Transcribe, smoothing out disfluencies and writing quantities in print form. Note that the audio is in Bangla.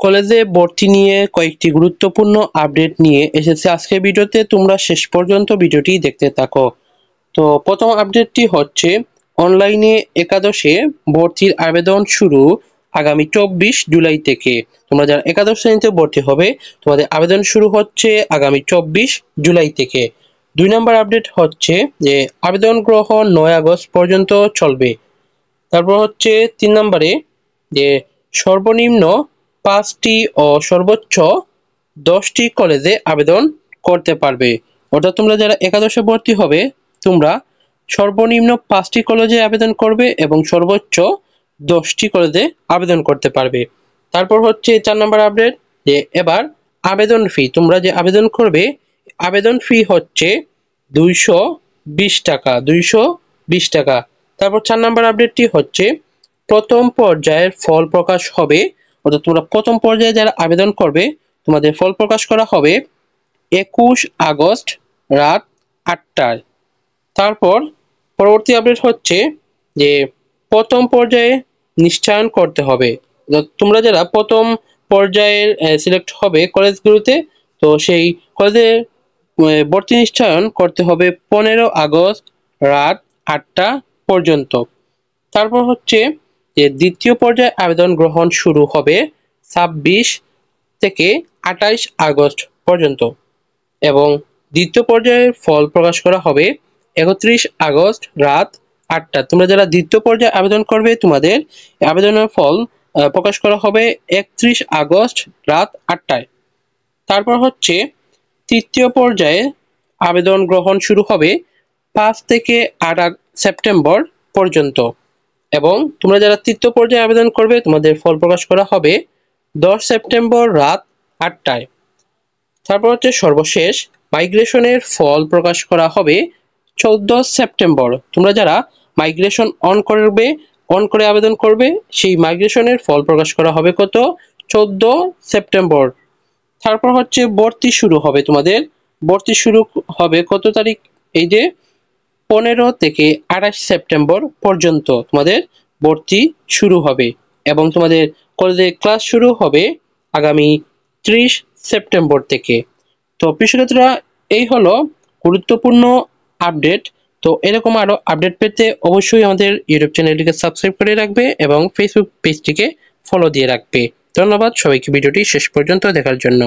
কলেজে ভর্তি নিয়ে কয়েকটি গুরুত্বপূর্ণ আপডেট নিয়ে এসেছে আজকের ভিডিওতে। তোমরা শেষ পর্যন্ত ভিডিওটি দেখতে থাকো। তো প্রথম আপডেটটি হচ্ছে অনলাইনে একাদশে ভর্তির আবেদন শুরু আগামী 24 জুলাই থেকে। তোমরা যারা একাদশ শ্রেণীতে ভর্তি হবে তোমাদের আবেদন শুরু হচ্ছে আগামী 24 জুলাই থেকে। 2 নম্বর আপডেট হচ্ছে যে আবেদন গ্রহণ 9 আগস্ট পর্যন্ত চলবে। তারপর হচ্ছে 3 নম্বরে যে সর্বনিম্ন 5টি ও সর্বোচ্চ 10টি কলেজে আবেদন করতে পারবে। অর্থাৎ তোমরা যারা একাদশে ভর্তি হবে তোমরা সর্বনিম্ন 5টি কলেজে আবেদন করবে এবং সর্বোচ্চ 10টি কলেজে আবেদন করতে পারবে। তারপর হচ্ছে 4 নম্বর আপডেট যে এবার আবেদন ফি, তোমরা যে আবেদন করবে আবেদন ফি হচ্ছে 220 টাকা 220 টাকা। তারপর 4 নম্বর আপডেটটি হচ্ছে প্রথম পর্যায়ের ফল প্রকাশ হবে। অর্থাৎ তোমরা প্রথম পর্যায়ে যারা আবেদন করবে তোমাদের ফল প্রকাশ করা হবে 21 আগস্ট রাত 8টায়। তারপর পরবর্তী আপডেট হচ্ছে যে প্রথম পর্যায়ে নিশ্চয়ন করতে হবে। তোমরা যারা প্রথম পর্যায়ের সিলেক্ট হবে কলেজগুলোতে, তো সেই কলেজে ভর্তি নিশ্চয়ন করতে হবে 15 আগস্ট রাত 8টা পর্যন্ত। তারপর হচ্ছে যে দ্বিতীয় পর্যায়ে আবেদন গ্রহণ শুরু হবে 26 থেকে 28 আগস্ট পর্যন্ত এবং দ্বিতীয় পর্যায়ের ফল প্রকাশ করা হবে 31 আগস্ট রাত 8টা। তোমরা যারা দ্বিতীয় পর্যায়ে আবেদন করবে তোমাদের আবেদনের ফল প্রকাশ করা হবে 31 আগস্ট রাত 8টায়। তারপর হচ্ছে তৃতীয় পর্যায়ে আবেদন গ্রহণ শুরু হবে 5 থেকে 8 সেপ্টেম্বর পর্যন্ত এবং তোমরা যারা তৃতীয় পর্যায়ে আবেদন করবে তোমাদের ফল প্রকাশ করা হবে 10 সেপ্টেম্বর রাত 8টায়। তারপর হচ্ছে সর্বশেষ মাইগ্রেশনের ফল প্রকাশ করা হবে 14 সেপ্টেম্বর। তোমরা যারা মাইগ্রেশন অন করে আবেদন করবে সেই মাইগ্রেশনের ফল প্রকাশ করা হবে কত 14 সেপ্টেম্বর। তারপর হচ্ছে ভর্তি শুরু হবে, তোমাদের ভর্তি শুরু হবে কত তারিখ, এই যে 15 থেকে 28 সেপ্টেম্বর পর্যন্ত তোমাদের ভর্তি শুরু হবে এবং তোমাদের কলেজে ক্লাস শুরু হবে আগামী 30 সেপ্টেম্বর থেকে। তো প্রিয় শিক্ষার্থীরা, এই হলো গুরুত্বপূর্ণ আপডেট। তো এরকম আরো আপডেট পেতে অবশ্যই আমাদের ইউটিউব চ্যানেলটিকে সাবস্ক্রাইব করে রাখবে এবং ফেসবুক পেজটিকে ফলো দিয়ে রাখবে। ধন্যবাদ সবাইকে ভিডিওটি শেষ পর্যন্ত দেখার জন্য।